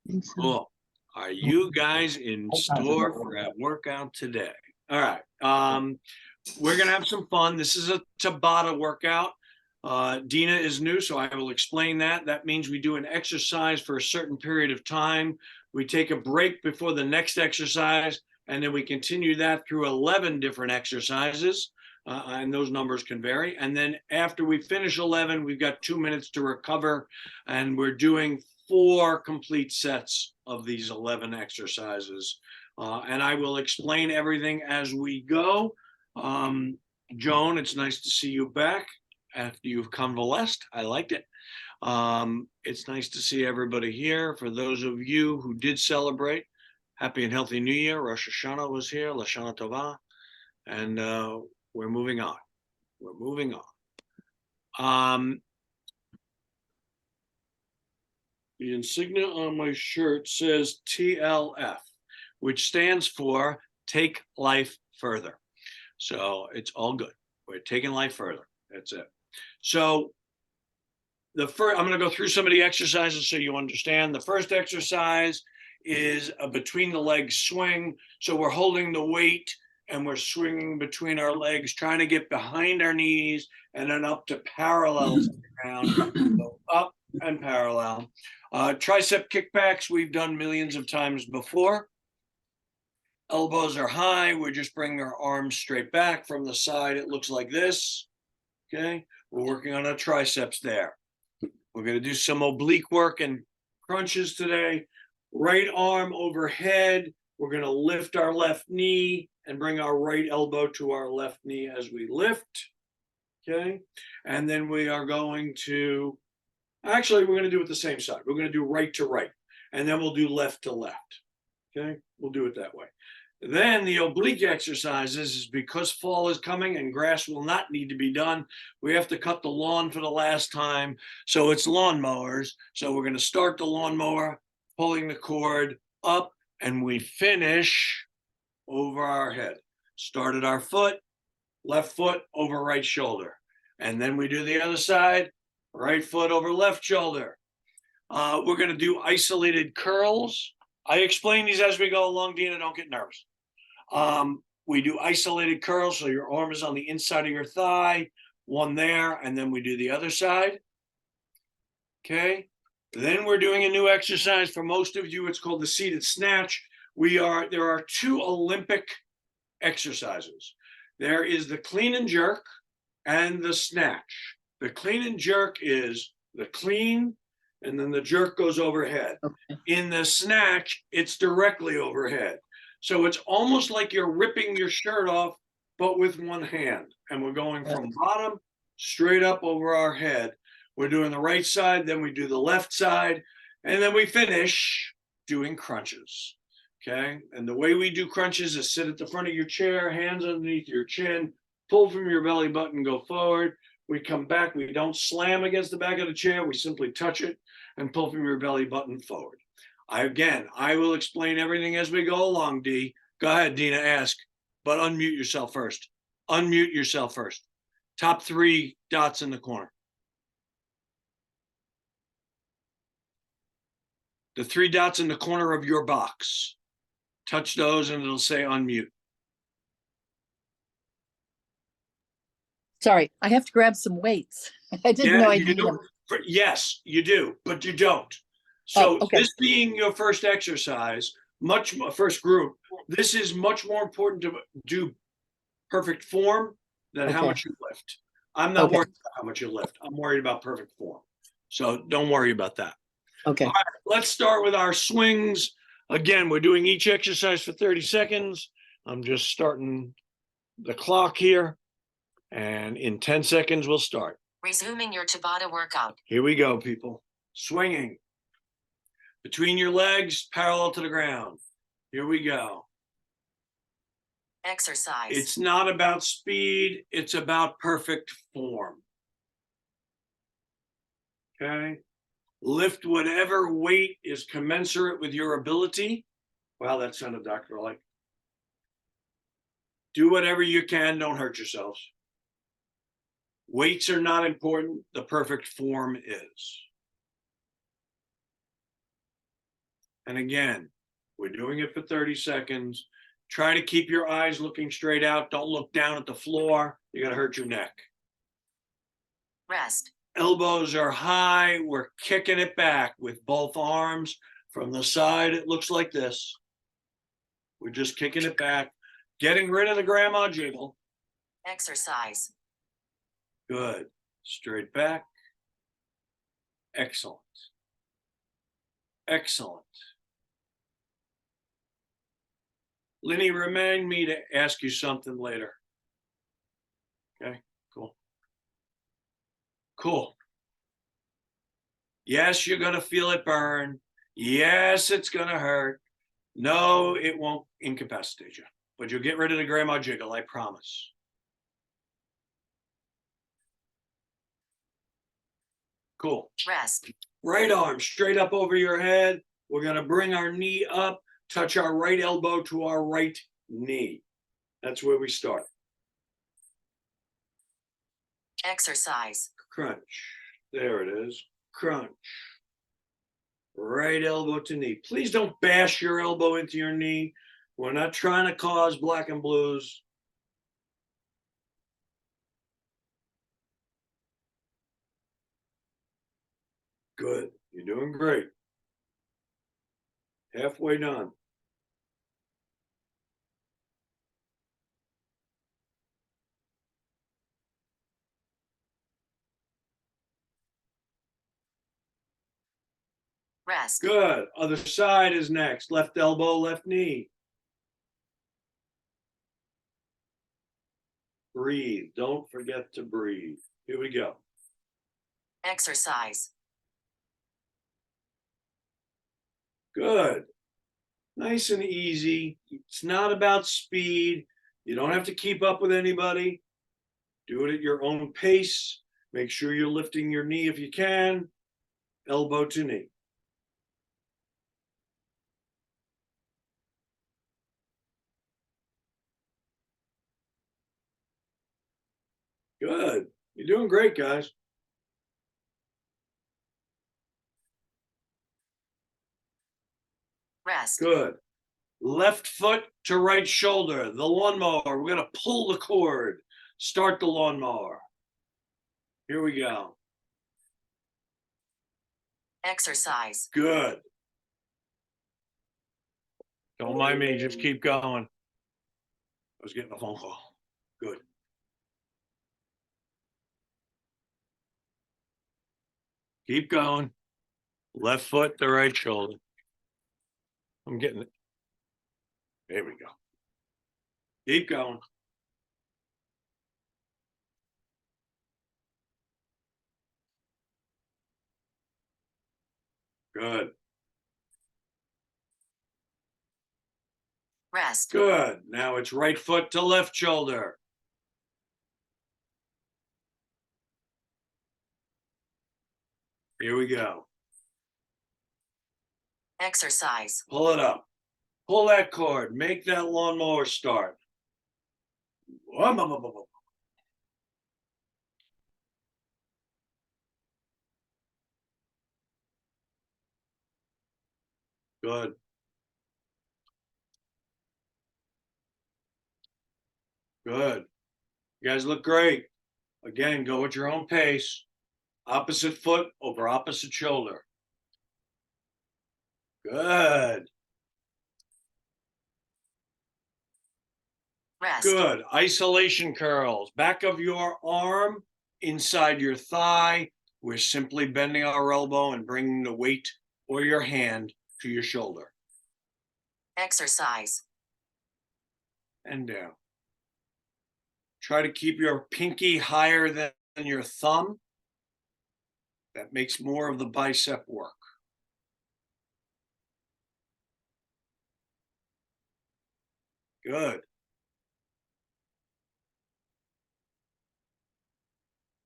think so. Cool. Are you guys in store for a workout today? All right. We're gonna have some fun. This is a Tabata workout. Dina is new, so I will explain that. That means we do an exercise for a certain period of time. We take a break before the next exercise, and then we continue that through 11 different exercises. And those numbers can vary. And then after we finish 11, we've got 2 minutes to recover, and we're doing 4 complete sets of these 11 exercises. And I will explain everything as we go. Joan, it's nice to see you back after you've convalesced. I liked it. It's nice to see everybody here. For those of you who did celebrate, happy and healthy New Year. Rosh Hashanah was here, Lashana Tova. And we're moving on. We're moving on. The insignia on my shirt says TLF, which stands for Take Life Further. So it's all good. We're taking life further. That's it. So I'm going to go through some of the exercises so you understand. The first exercise is a between the legs swing. So we're holding the weight and we're swinging between our legs, trying to get behind our knees and then up to parallel to the ground. So up and parallel. Tricep kickbacks, we've done millions of times before. Elbows are high. We're just bringing our arms straight back from the side. It looks like this. Okay. We're working on our triceps there. We're going to do some oblique work and crunches today. Right arm overhead. We're going to lift our left knee and bring our right elbow to our left knee as we lift. Okay. And then we are going to, actually, we're going to do it the same side. We're going to do right to right. And then we'll do left to left. Okay. We'll do it that way. Then the oblique exercises is because fall is coming and grass will not need to be done. We have to cut the lawn for the last time. So it's lawnmowers. So we're going to start the lawnmower, pulling the cord up, and we finish over our head. Start at our foot, left foot over right shoulder. And then we do the other side, right foot over left shoulder. We're going to do isolated curls. I explain these as we go along, Dina, don't get nervous. We do isolated curls, so your arm is on the inside of your thigh, one there, and then we do the other side. Okay. Then we're doing a new exercise for most of you. It's called the seated snatch. There are 2 Olympic exercises. There is the clean and jerk and the snatch. The clean and jerk is the clean, and then the jerk goes overhead. Okay. In the snatch, it's directly overhead. So it's almost like you're ripping your shirt off, but with one hand. And we're going from bottom straight up over our head. We're doing the right side, then we do the left side, and then we finish doing crunches. Okay. And the way we do crunches is sit at the front of your chair, hands underneath your chin, pull from your belly button, go forward. We come back. We don't slam against the back of the chair. We simply touch it and pull from your belly button forward. I will explain everything as we go along, Dee. Go ahead, Dina, ask, but unmute yourself first. Unmute yourself first. Top 3 dots in the corner. The 3 dots in the corner of your box. Touch those and it'll say unmute. Sorry, I have to grab some weights. I didn't know I needed them. Yes, you do, but you don't. So okay. This being your first exercise, first group, this is much more important to do perfect form than how much you lift. I'm not worried about how much you lift. I'm worried about perfect form. So don't worry about that. Okay. All right, let's start with our swings. Again, we're doing each exercise for 30 seconds. I'm just starting the clock here. And in 10 seconds, we'll start. Resuming your Tabata workout. Here we go, people. Swinging. Between your legs, parallel to the ground. Here we go. Exercise. It's not about speed. It's about perfect form. Okay. Lift whatever weight is commensurate with your ability. Wow, that sounded doctor-like. Do whatever you can. Don't hurt yourselves. Weights are not important. The perfect form is. And again, we're doing it for 30 seconds. Try to keep your eyes looking straight out. Don't look down at the floor. You're gonna hurt your neck. Rest. Elbows are high. We're kicking it back with both arms. From the side, it looks like this. We're just kicking it back, getting rid of the grandma jiggle. Exercise. Good. Straight back. Excellent. Excellent. Lenny, remind me to ask you something later. Okay, cool. Cool. Yes, you're going to feel it burn. Yes, it's going to hurt. No, it won't incapacitate you, but you'll get rid of the grandma jiggle, I promise. Cool. Rest. Right arm straight up over your head. We're going to bring our knee up, touch our right elbow to our right knee. That's where we start. Exercise. Crunch. There it is. Crunch. Right elbow to knee. Please don't bash your elbow into your knee. We're not trying to cause black and blues. Good. You're doing great. Halfway done. Rest. Good. Other side is next. Left elbow, left knee. Breathe. Don't forget to breathe. Here we go. Exercise. Good. Nice and easy. It's not about speed. You don't have to keep up with anybody. Do it at your own pace. Make sure you're lifting your knee if you can. Elbow to knee. Good. You're doing great, guys. Rest. Good. Left foot to right shoulder. The lawnmower. We're going to pull the cord. Start the lawnmower. Here we go. Exercise. Good. Don't mind me. Just keep going. I was getting a phone call. Good. Keep going. Left foot to right shoulder. I'm getting it. There we go. Keep going. Good. Rest. Good. Now it's right foot to left shoulder. Here we go. Exercise. Pull it up. Pull that cord. Make that lawnmower start. Good. Good. You guys look great. Again, go at your own pace. Opposite foot over opposite shoulder. Good. Rest. Good. Isolation curls. Back of your arm, inside your thigh. We're simply bending our elbow and bringing the weight or your hand to your shoulder. Exercise. And down. Try to keep your pinky higher than your thumb. That makes more of the bicep work. Good.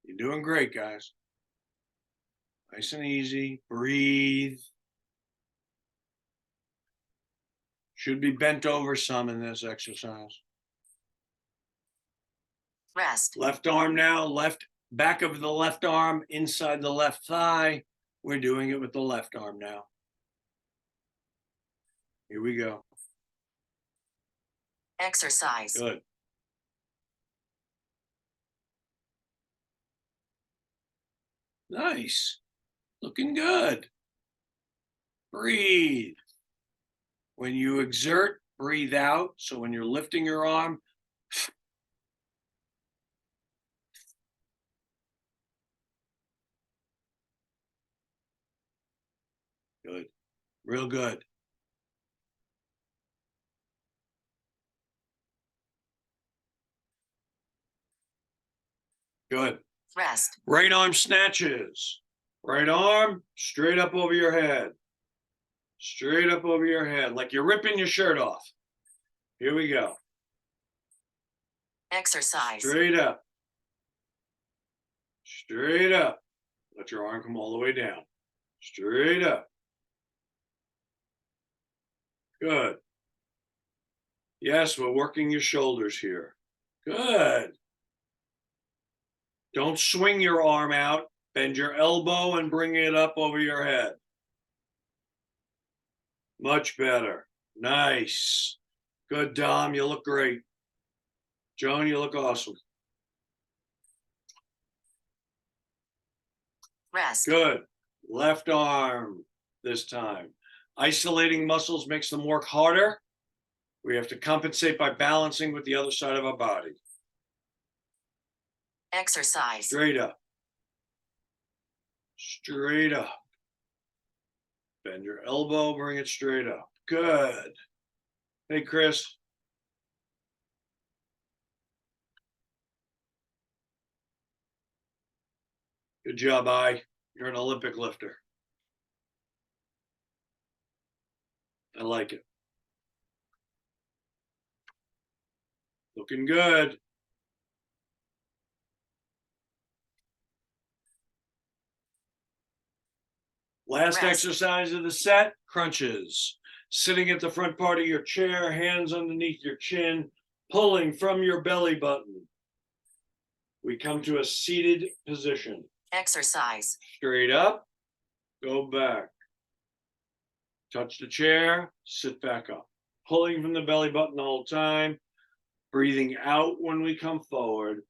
You're doing great, guys. Nice and easy. Breathe. Should be bent over some in this exercise. Rest. Left arm now, left back of the left arm, inside the left thigh. We're doing it with the left arm now. Here we go. Exercise. Good. Nice. Looking good. Breathe. When you exert, breathe out. So when you're lifting your arm, good. Real good. Good. Rest. Right arm snatches. Right arm straight up over your head. Straight up over your head, like you're ripping your shirt off. Here we go. Exercise. Straight up. Straight up. Let your arm come all the way down. Straight up. Good. Yes, we're working your shoulders here. Good. Don't swing your arm out. Bend your elbow and bring it up over your head. Much better. Nice. Good, Dom. You look great. Joan, you look awesome. Rest. Good. Left arm this time. Isolating muscles makes them work harder. We have to compensate by balancing with the other side of our body. Exercise. Straight up. Straight up. Bend your elbow, bring it straight up. Good. Hey, Chris. Good job, I. You're an Olympic lifter. I like it. Looking good. Last Rest. exercise of the set, crunches. Sitting at the front part of your chair, hands underneath your chin, pulling from your belly button. We come to a seated position. Exercise. Straight up, go back. Touch the chair, sit back up. Pulling from the belly button the whole time. Breathing out when we come forward.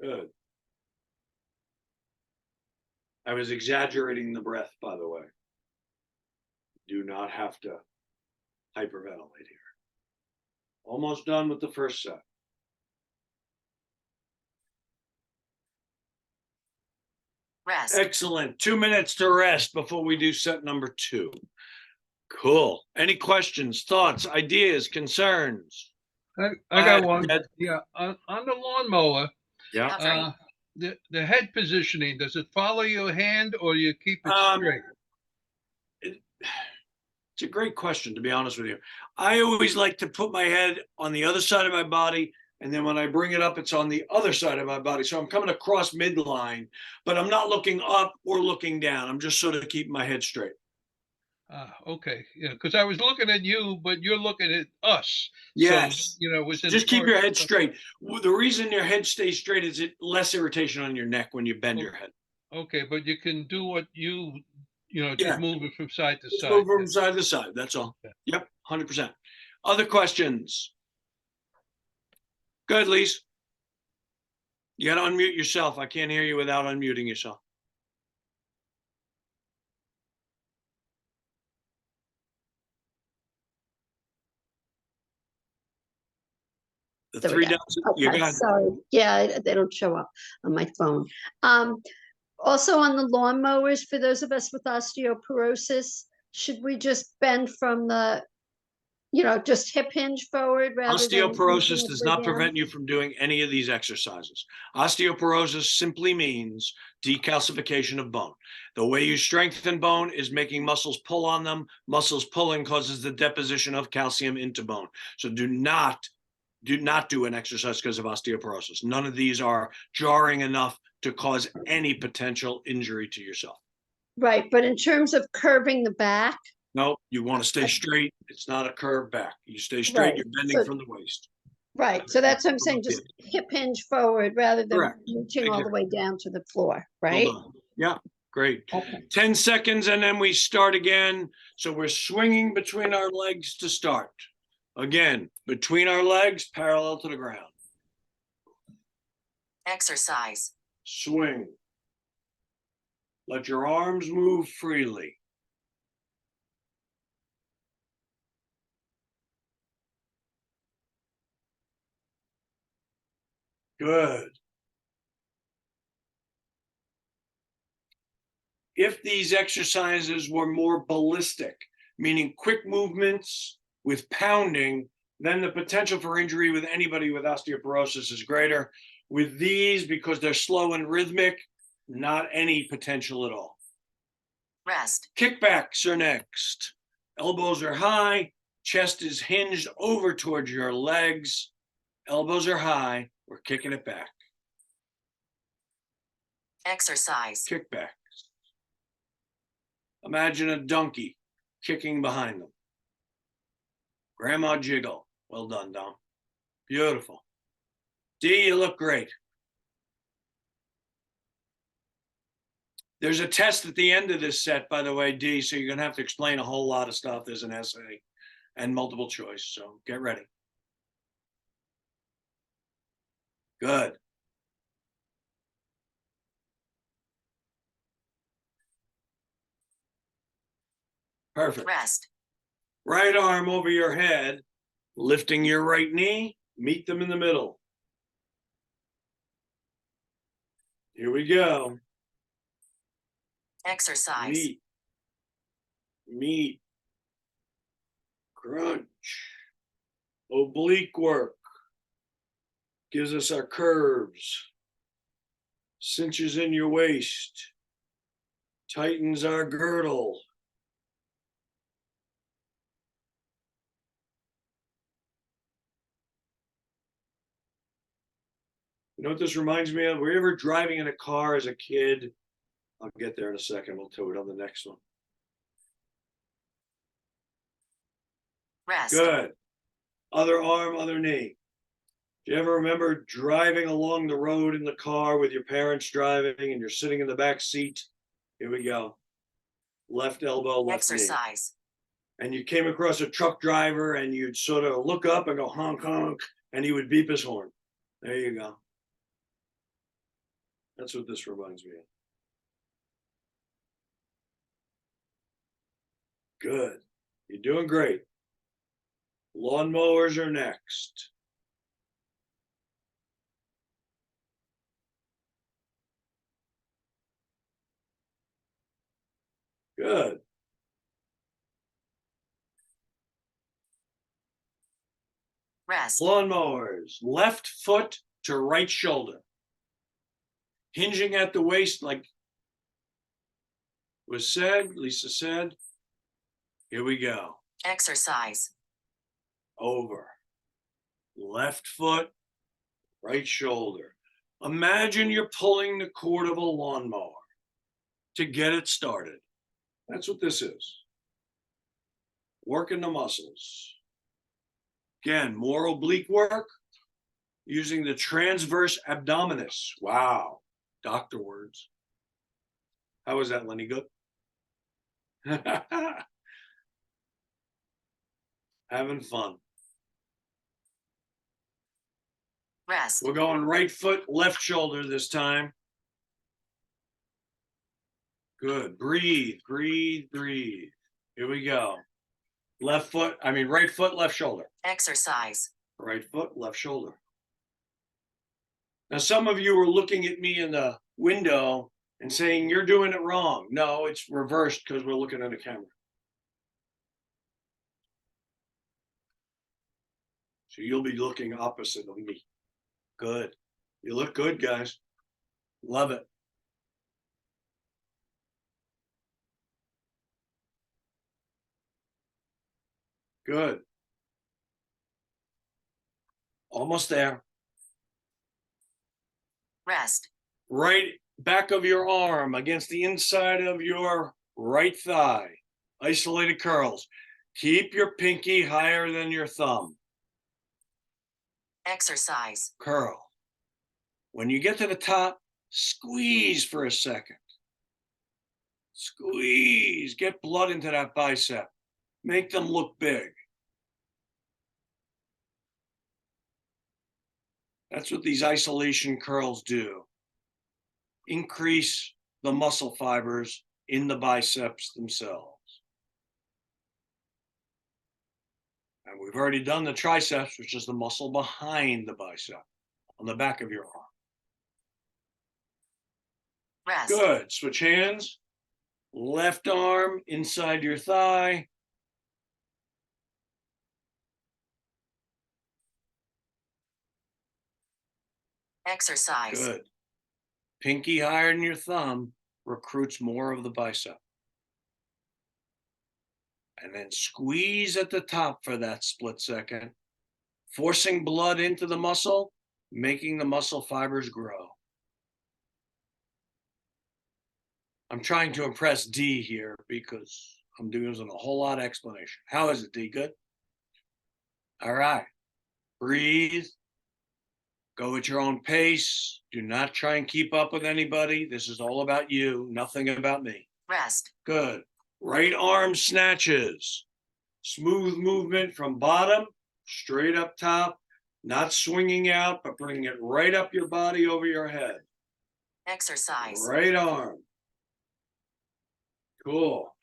Good. I was exaggerating the breath, by the way. Do not have to hyperventilate here. Almost done with the first set. Rest. Excellent. 2 minutes to rest before we do set number 2. Cool. Any questions, thoughts, ideas, concerns? I ahead, got one. Ed. Yeah, on the lawnmower, Yeah. Hovering. the head positioning, does it follow your hand or you keep it straight? It's a great question, to be honest with you. I always like to put my head on the other side of my body, and then when I bring it up, it's on the other side of my body. So I'm coming across midline, but I'm not looking up or looking down. I'm just sort of keeping my head straight. Okay, yeah, because I was looking at you, but you're looking at us. Yes. So, it was Just keep your head important. straight. The reason your head stays straight is it less irritation on your neck when you bend your head. Okay, but you can do what Yeah. just move it from side to Just side. move from side to side. That's all. Yeah. Yep, 100%. Other questions? Good, Lise. You got to unmute yourself. I can't hear you without unmuting yourself. The There we three go. dots. You Okay, got sorry. Yeah, they don't show up on my phone. Also on the lawnmowers, for those of us with osteoporosis, should we just bend from the, just hip hinge forward rather than Osteoporosis does not down? prevent you from doing any of these exercises. Osteoporosis simply means decalcification of bone. The way you strengthen bone is making muscles pull on them. Muscles pulling causes the deposition of calcium into bone. So do not do an exercise because of osteoporosis. None of these are jarring enough to cause any potential injury to yourself. Right, but in terms of curving the back, No, you want to stay straight. It's not a curve back. You stay straight, Right. you're bending So- from the waist. right, so that's what I'm saying, just hip hinge forward rather than Correct. reaching all the way down to the floor, Well right? done. Yeah, Great. Okay. 10 seconds and then we start again. So we're swinging between our legs to start. Again, between our legs, parallel to the ground. Exercise. Swing. Let your arms move freely. Good. If these exercises were more ballistic, meaning quick movements with pounding, then the potential for injury with anybody with osteoporosis is greater. With these, because they're slow and rhythmic, not any potential at all. Rest. Kickbacks are next. Elbows are high, chest is hinged over towards your legs. Elbows are high, we're kicking it back. Exercise. Kickbacks. Imagine a donkey kicking behind them. Grandma jiggle. Well done, Dom. Beautiful. D, you look great. There's a test at the end of this set, by the way, D, so you're going to have to explain a whole lot of stuff. There's an essay and multiple choice, so get ready. Good. Perfect. Rest. Right arm over your head, lifting your right knee, meet them in the middle. Here we go. Exercise. Meet. Crunch. Oblique work. Gives us our curves. Cinches in your waist. Tightens our girdle. You know what this reminds me of? Were you ever driving in a car as a kid? I'll get there in a second. We'll do it on the next one. Rest. Good. Other arm, other knee. Do you ever remember driving along the road in the car with your parents driving and you're sitting in the back seat? Here we go. Left elbow, left Exercise. knee. And you came across a truck driver and you'd sort of look up and go honk, honk, and he would beep his horn. There you go. That's what this reminds me of. Good. You're doing great. Lawnmowers are next. Good. Rest. Lawnmowers, left foot to right shoulder. Hinging at the waist like was said, Lisa said. Here we go. Exercise. Over. Left foot, right shoulder. Imagine you're pulling the cord of a lawnmower to get it started. That's what this is. Working the muscles. Again, more oblique work using the transverse abdominis. Wow. Doctor words. How was that, Lenny? Good? Having fun. Rest. We're going right foot, left shoulder this time. Good. Breathe, breathe, breathe. Here we go. Right foot, left shoulder. Exercise. Right foot, left shoulder. Now, some of you are looking at me in the window and saying, you're doing it wrong. No, it's reversed because we're looking at a camera. So you'll be looking opposite of me. Good. You look good, guys. Love it. Good. Almost there. Rest. Right back of your arm against the inside of your right thigh. Isolated curls. Keep your pinky higher than your thumb. Exercise. Curl. When you get to the top, squeeze for a second. Squeeze, get blood into that bicep. Make them look big. That's what these isolation curls do. Increase the muscle fibers in the biceps themselves. And we've already done the triceps, which is the muscle behind the bicep, on the back of your arm. Rest. Good. Switch hands. Left arm inside your thigh. Exercise. Good. Pinky higher than your thumb recruits more of the bicep. And then squeeze at the top for that split second, forcing blood into the muscle, making the muscle fibers grow. I'm trying to impress D here because I'm doing a whole lot of explanation. How is it, D? Good? All right. Breathe. Go at your own pace. Do not try and keep up with anybody. This is all about you, nothing about me. Rest. Good. Right arm snatches. Smooth movement from bottom, straight up top, not swinging out, but bringing it right up your body over your head. Exercise. Right arm. Cool.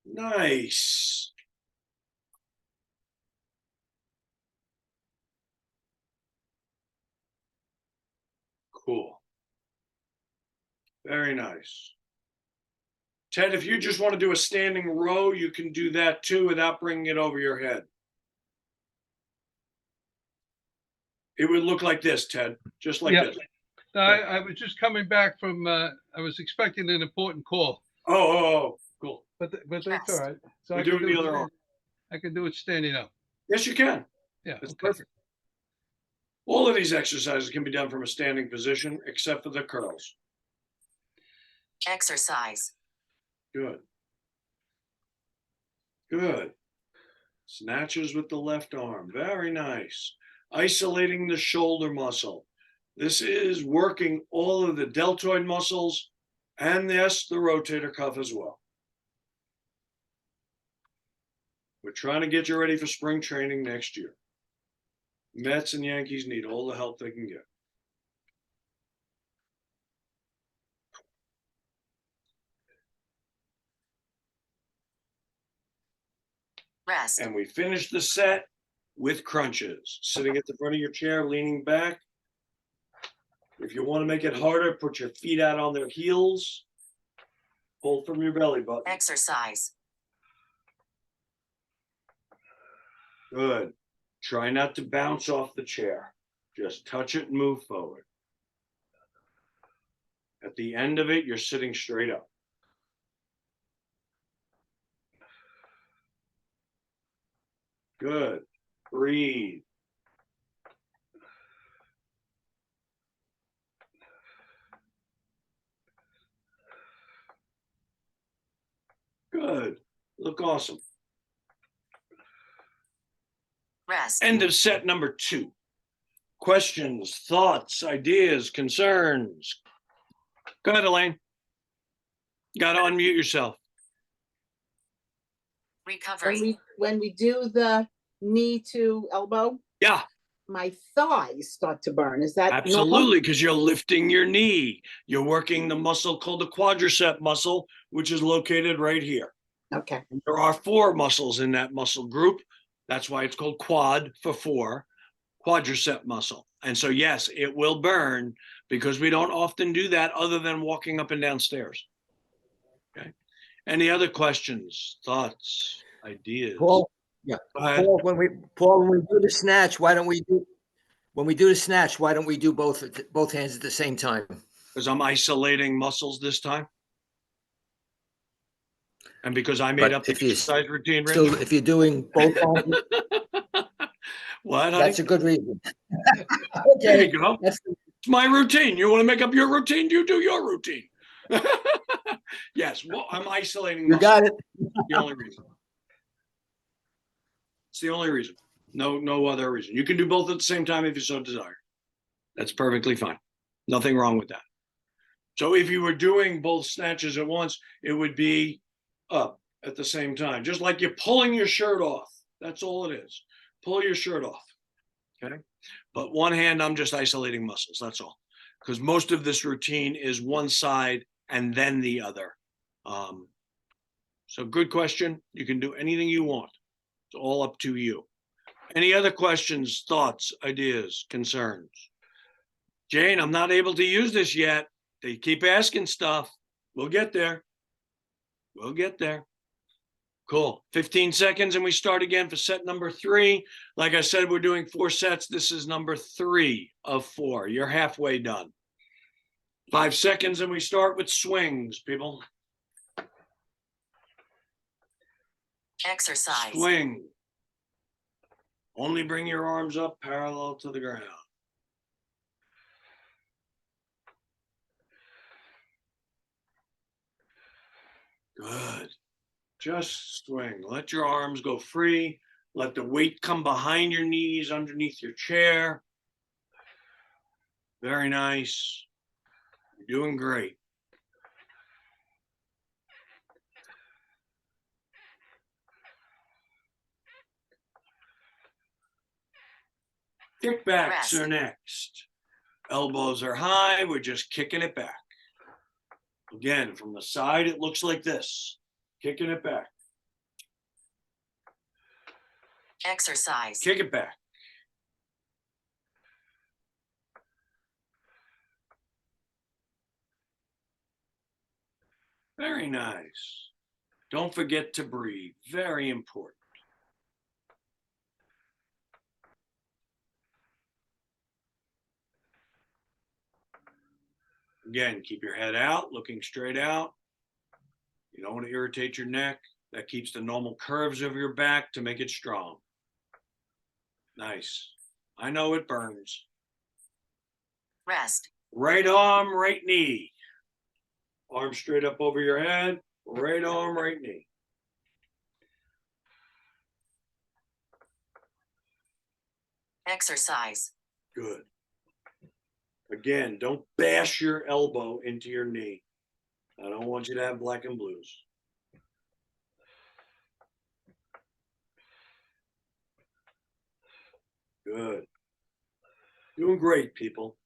Nice. Cool. Very nice. Ted, if you just want to do a standing row, you can do that too without bringing it over your head. It would look like this, Ted, just like Yeah. this. I was just coming back from, I was expecting an important call, Oh, cool. but that's all right. So We're I can doing do the it other arm. I can do it standing up. Yes, you can. Yeah. It's Okay. perfect. All of these exercises can be done from a standing position, except for the curls. Exercise. Good. Good. Snatches with the left arm. Very nice. Isolating the shoulder muscle. This is working all of the deltoid muscles and yes, the rotator cuff as well. We're trying to get you ready for spring training next year. Mets and Yankees need all the help they can get. Rest. And we finish the set with crunches. Sitting at the front of your chair, leaning back. If you want to make it harder, put your feet out on their heels. Pull from your belly button. Exercise. Good. Try not to bounce off the chair. Just touch it and move forward. At the end of it, you're sitting straight up. Good. Breathe. Good. Look awesome. Rest. End of set number 2. Questions, thoughts, ideas, concerns. Go ahead, Elaine. Got to unmute yourself. Recovery. When we do the knee to elbow, Yeah, my thighs start to burn. Is that normal? absolutely, because you're lifting your knee. You're working the muscle called the quadricep muscle, which is located right here. Okay. There are 4 muscles in that muscle group. That's why it's called quad for 4, quadricep muscle. And so, yes, it will burn because we don't often do that other than walking up and down stairs. Okay. Any other questions, thoughts, ideas? Paul, yeah. Go ahead. Paul, when we do the snatch, why don't we do both hands at the same time? Because I'm isolating muscles this time. And because I made But up the if you exercise routine, Rich. Still, if you're doing both arms, What, honey? that's a good reason. There Okay, you go. that's It's my routine. You want to make up your routine? You do your routine. Yes, well, I'm isolating you muscles. got it. The only reason. It's the only reason. No other reason. You can do both at the same time if you so desire. That's perfectly fine. Nothing wrong with that. So if you were doing both snatches at once, it would be up at the same time, just like you're pulling your shirt off. That's all it is. Pull your shirt off. Okay. But one hand, I'm just isolating muscles. That's all. Because most of this routine is one side and then the other. So good question. You can do anything you want. It's all up to you. Any other questions, thoughts, ideas, concerns? Jane, I'm not able to use this yet. They keep asking stuff. We'll get there. We'll get there. Cool. 15 seconds and we start again for set number 3. Like I said, we're doing 4 sets. This is number 3 of 4. You're halfway done. 5 seconds and we start with swings, people. Exercise. Swing. Only bring your arms up parallel to the ground. Good. Just swing. Let your arms go free. Let the weight come behind your knees, underneath your chair. Very nice. You're doing great. Kickbacks are next. Elbows are high. We're just kicking it back. Again, from the side, it looks like this. Kicking it back. Exercise. Kick it back. Very nice. Don't forget to breathe. Very important. Again, keep your head out, looking straight out. You don't want to irritate your neck. That keeps the normal curves of your back to make it strong. Nice. I know it burns. Rest. Right arm, right knee. Arm straight up over your head. Right arm, right knee. Exercise. Good. Again, don't bash your elbow into your knee. I don't want you to have black and blues. Good. Doing great, people.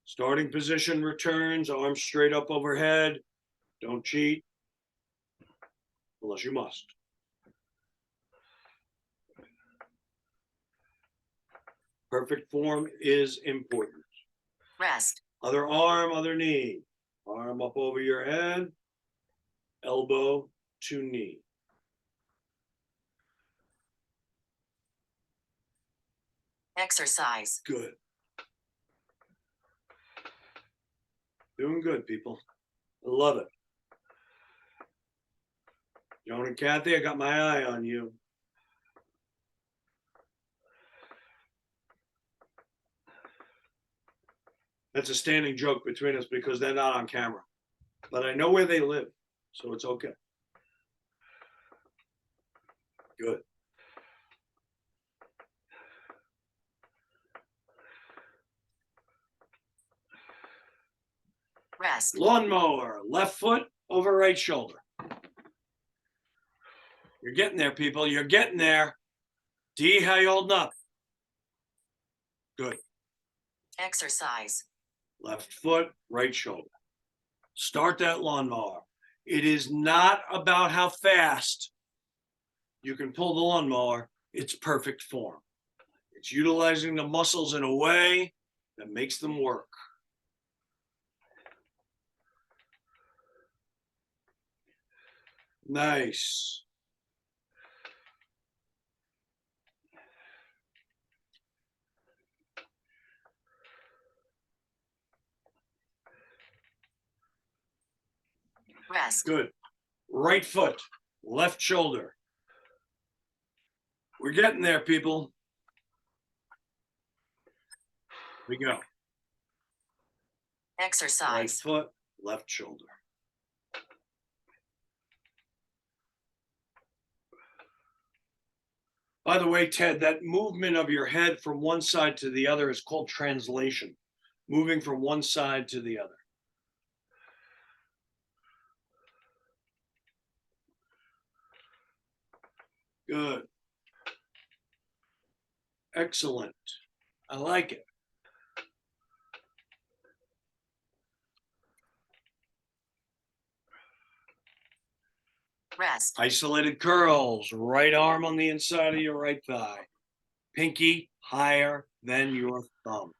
Starting position returns, arms straight up overhead. Don't cheat, unless you must. Perfect form is important. Rest. Other arm, other knee. Arm up over your head, elbow to knee. Exercise. Good. Doing good, people. I love it. Joan and Kathy, I got my eye on you. That's a standing joke between us because they're not on camera. But I know where they live, so it's okay. Good. Rest. Lawnmower, left foot over right shoulder. You're getting there, people. You're getting there. D, how you holding up? Good. Exercise. Left foot, right shoulder. Start that lawnmower. It is not about how fast you can pull the lawnmower. It's perfect form. It's utilizing the muscles in a way that makes them work. Nice. Rest. Good. Right foot, left shoulder. We're getting there, people. Here we go. Right Exercise. foot, left shoulder. By the way, Ted, that movement of your head from one side to the other is called translation. moving from one side to the other. Good. Excellent. I like it. Rest. Isolated curls, right arm on the inside of your right thigh. Pinky higher than your thumb.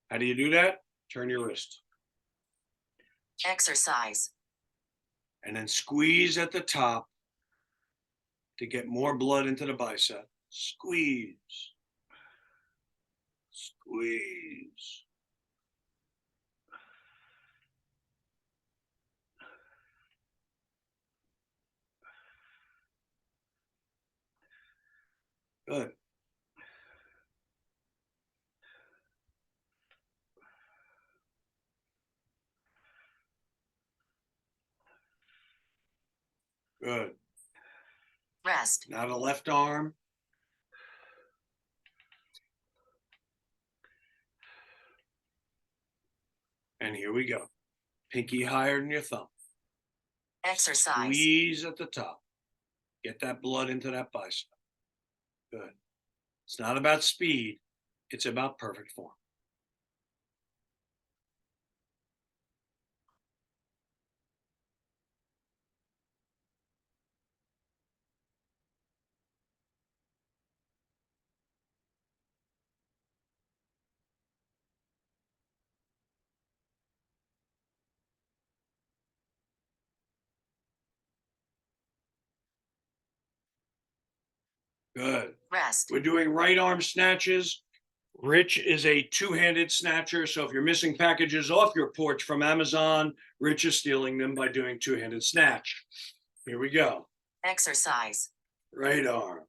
How do you do that? Turn your wrist. Exercise. And then squeeze at the top to get more blood into the bicep. Squeeze. Squeeze. Good. Good. Rest. Now the left arm. And here we go. Pinky higher than your thumb. Exercise. Squeeze at the top. Get that blood into that bicep. Good. It's not about speed. It's about perfect form. Good. Rest. We're doing right arm snatches. Rich is a two-handed snatcher. So if you're missing packages off your porch from Amazon, Rich is stealing them by doing two-handed snatch. Here we go. Exercise. Right arm.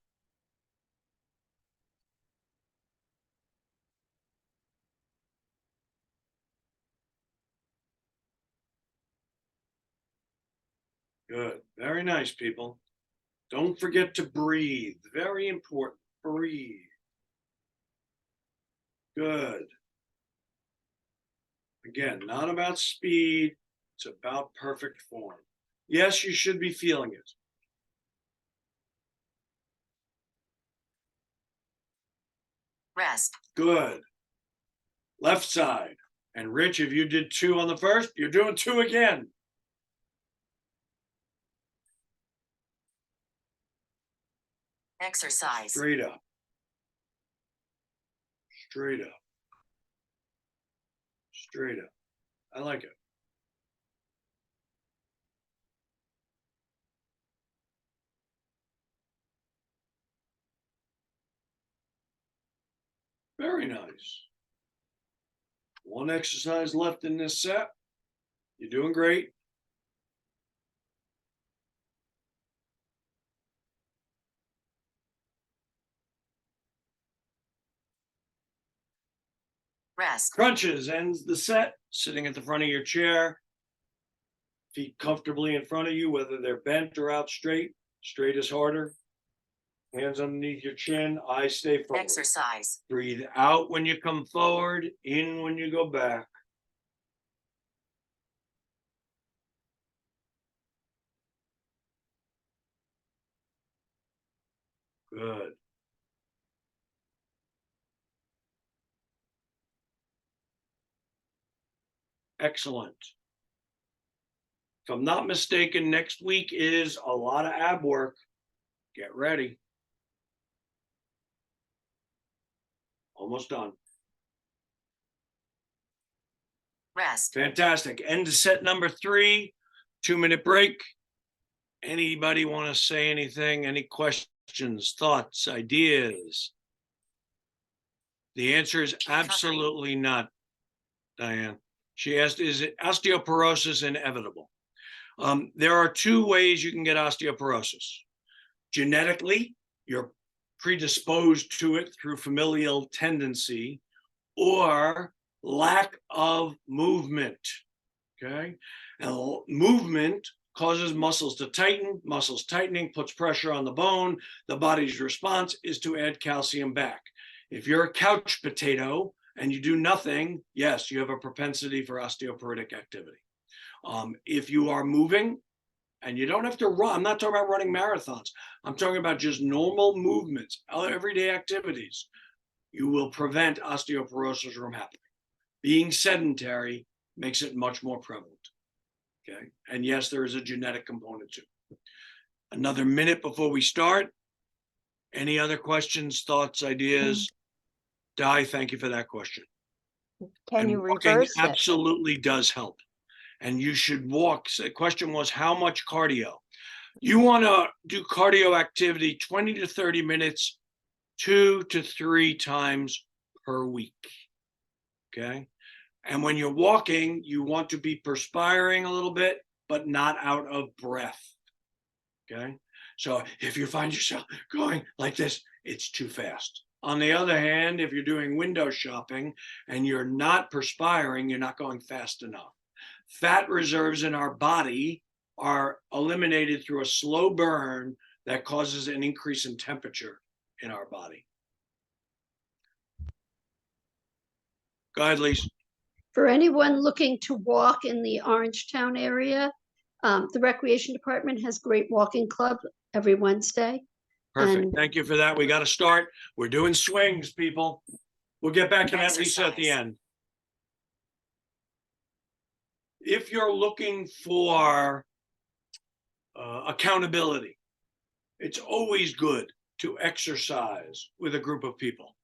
Good. Very nice, people. Don't forget to breathe. Very important. Breathe. Good. Again, not about speed. It's about perfect form. Yes, you should be feeling it. Rest. Good. Left side. And Rich, if you did 2 on the first, you're doing 2 again. Exercise. Straight up. Straight up. Straight up. I like it. Very nice. One exercise left in this set. You're doing great. Rest. Crunches ends the set, sitting at the front of your chair. Feet comfortably in front of you, whether they're bent or out straight. Straight is harder. Hands underneath your chin, eyes stay forward. Exercise. Breathe out when you come forward, in when you go back. Good. Excellent. If I'm not mistaken, next week is a lot of ab work. Get ready. Almost done. Rest. Fantastic. End to set number 3. 2-minute break. Anybody want to say anything? Any questions, thoughts, ideas? The answer is absolutely not, Diane. She asked, is it osteoporosis inevitable? There are 2 ways you can get osteoporosis. Genetically, you're predisposed to it through familial tendency, or lack of movement. Okay, and movement causes muscles to tighten. Muscles tightening puts pressure on the bone. The body's response is to add calcium back. If you're a couch potato, and you do nothing, yes, you have a propensity for osteoporotic activity. If you are moving, and you don't have to run, I'm not talking about running marathons. I'm talking about just normal movements, everyday activities. You will prevent osteoporosis from happening. Being sedentary makes it much more prevalent. Okay. And yes, there is a genetic component too. Another minute before we start. Any other questions, thoughts, ideas? Di, thank you for that question. Can And you walking reverse it? absolutely does help. And you should walk. So the question was, how much cardio? You want to do cardio activity 20 to 30 minutes, 2 to 3 times per week. Okay. And when you're walking, you want to be perspiring a little bit, but not out of breath. Okay. So if you find yourself going like this, it's too fast. On the other hand, if you're doing window shopping and you're not perspiring, you're not going fast enough. Fat reserves in our body are eliminated through a slow burn that causes an increase in temperature in our body. Go ahead, Lisa. For anyone looking to walk in the Orangetown area, the Recreation Department has great walking club every Wednesday. Perfect. And- Thank you for that. We got to start. We're doing swings, people. We'll get back to that, Lisa, at the Exercise. end. If you're looking for accountability, it's always good to exercise with a group of people.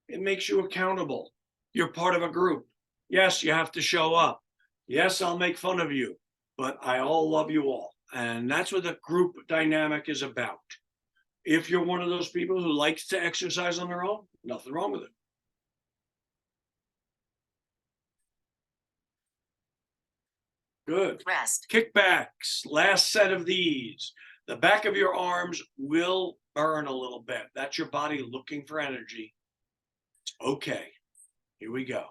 It makes you accountable. You're part of a group. Yes, you have to show up. Yes, I'll make fun of you, but I all love you all. And that's what the group dynamic is about. If you're one of those people who likes to exercise on their own, nothing wrong with it. Good. Rest. Kickbacks, last set of these. The back of your arms will burn a little bit. That's your body looking for energy. It's okay. Here we go.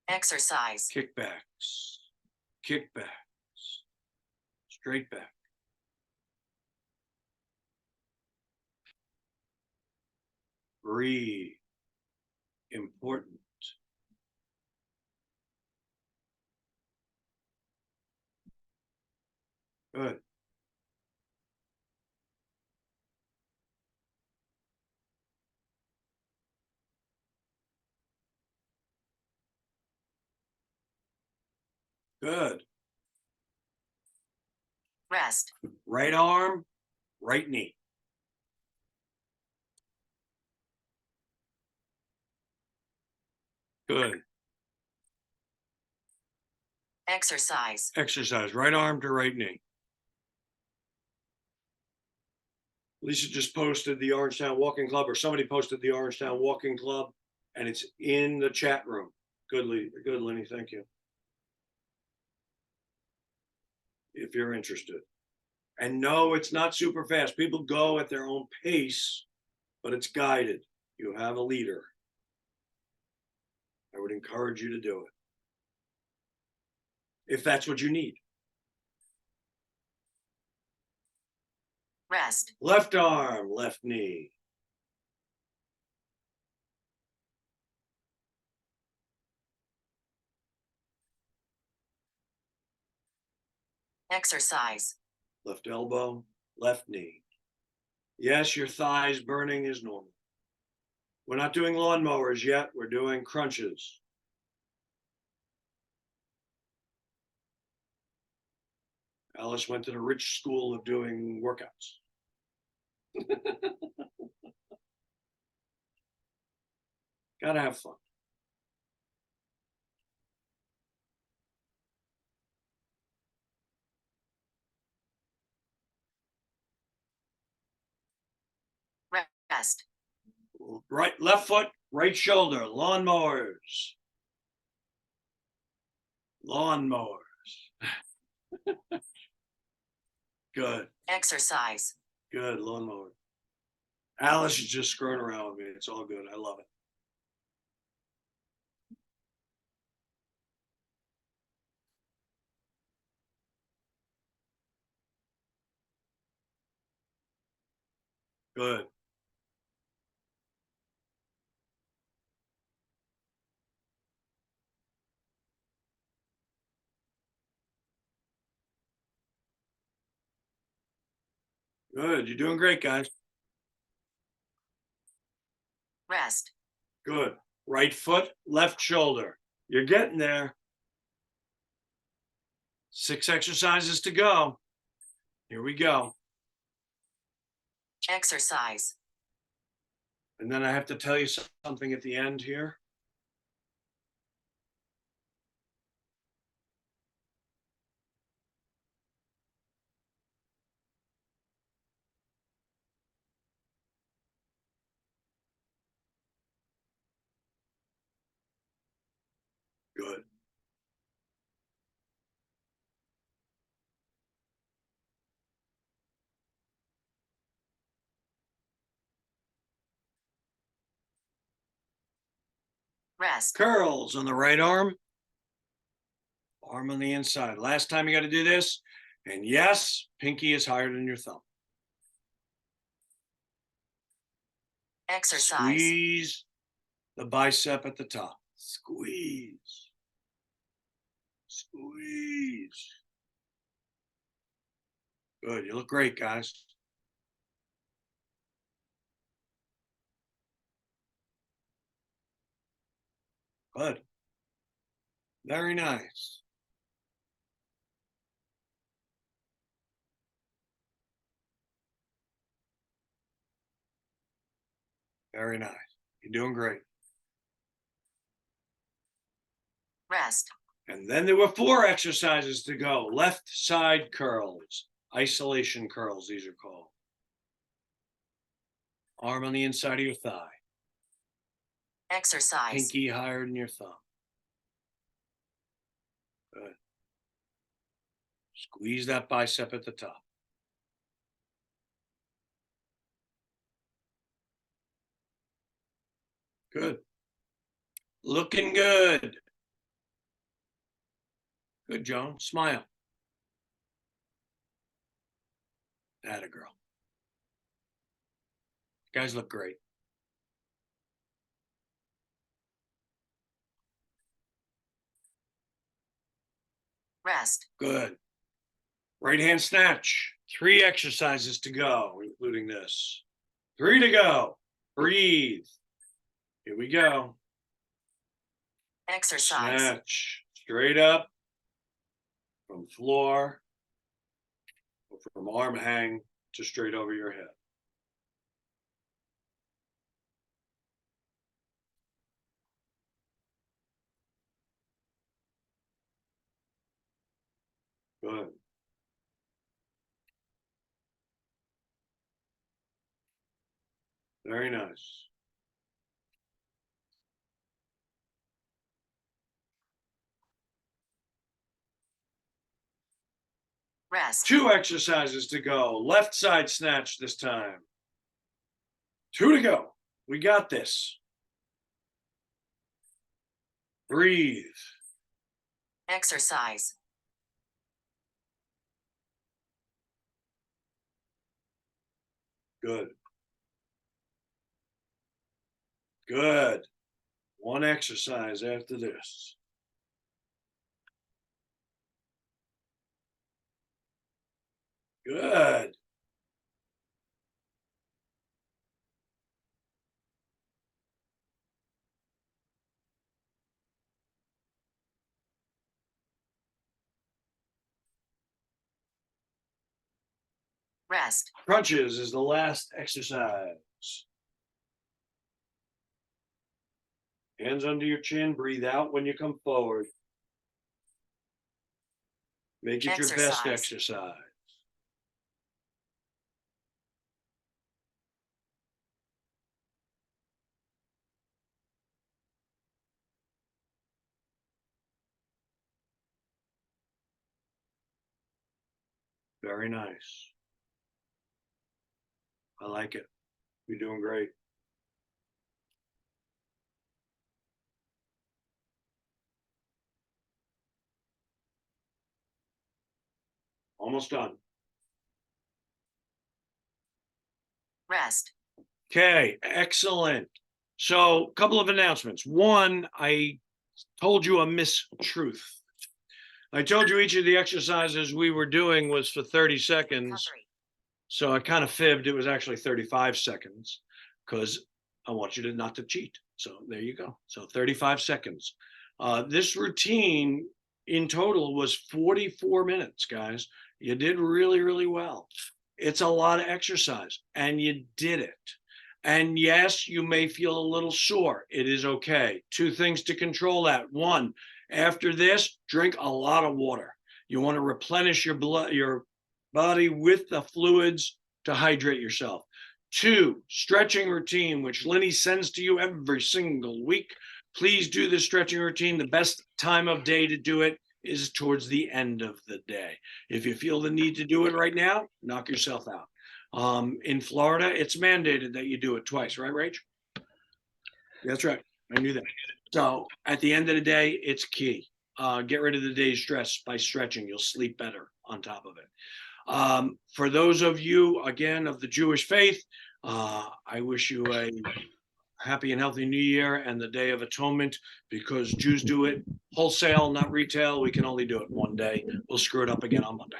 Exercise. Kickbacks, kickbacks, straight back. Breathe. Important. Good. Good. Rest. Right arm, right knee. Good. Exercise. Exercise, right arm to right knee. Lisa just posted the Orangetown Walking Club, or somebody posted the Orangetown Walking Club, and it's in the chat room. Good, Lenny, thank you. If you're interested. And no, it's not super fast. People go at their own pace, but it's guided. You have a leader. I would encourage you to do it, if that's what you need. Rest. Left arm, left knee. Exercise. Left elbow, left knee. Yes, your thighs burning is normal. We're not doing lawnmowers yet. We're doing crunches. Alice went to the rich school of doing workouts. Gotta have fun. Rest. Right, left foot, right shoulder, lawnmowers. Lawnmowers. Good, Exercise. good, lawnmower. Alice is just screwing around with me. It's all good. I love it. Good. Good. You're doing great, guys. Rest. Good. Right foot, left shoulder. You're getting there. 6 exercises to go. Here we go. Exercise. And then I have to tell you something at the end here. Good. Rest. Curls on the right arm. Arm on the inside. Last time you got to do this. And yes, pinky is higher than your thumb. Exercise. Squeeze the bicep at the top. Squeeze. Squeeze. Good. You look great, guys. Good. Very nice. Very nice. You're doing great. Rest. And then there were 4 exercises to go. Left side curls, isolation curls, these are called. Arm on the inside of your thigh. Exercise. Pinky higher than your thumb. Good. Squeeze that bicep at the top. Good. Looking good. Good, Joan. Smile. Atta girl. You guys look great. Rest. Good. Right hand snatch. 3 exercises to go, including this. 3 to go. Breathe. Here we go. Exercise. Snatch. Straight up. From floor. Or from arm hang to straight over your head. Good. Very nice. Rest. 2 exercises to go. Left side snatch this time. 2 to go. We got this. Breathe. Exercise. Good. Good. 1 exercise after this. Good. Rest. Crunches is the last exercise. Hands under your chin. Breathe out when you come forward. Make it your best Exercise. exercise. Very nice. I like it. You're doing great. Almost done. Rest. Okay, excellent. So, a couple of announcements. One, I told you a mistruth. I told you each of the exercises we were doing was for 30 seconds. Recovery. So I kind of fibbed. It was actually 35 seconds because I want you to not to cheat. So there you go. So 35 seconds. This routine in total was 44 minutes, guys. You did really, really well. It's a lot of exercise and you did it. And yes, you may feel a little sore. It is okay. 2 things to control that. 1, after this, drink a lot of water. You want to replenish your blood, your body with the fluids to hydrate yourself. 2, stretching routine, which Lenny sends to you every single week. Please do the stretching routine. The best time of day to do it is towards the end of the day. If you feel the need to do it right now, knock yourself out. In Florida, it's mandated that you do it twice, right, Rach? That's right. I knew that. So at the end of the day, it's key. Get rid of the day's stress by stretching. You'll sleep better on top of it. For those of you, again, of the Jewish faith, I wish you a happy and healthy New Year and the Day of Atonement, because Jews do it wholesale, not retail. We can only do it one day. We'll screw it up again on Monday.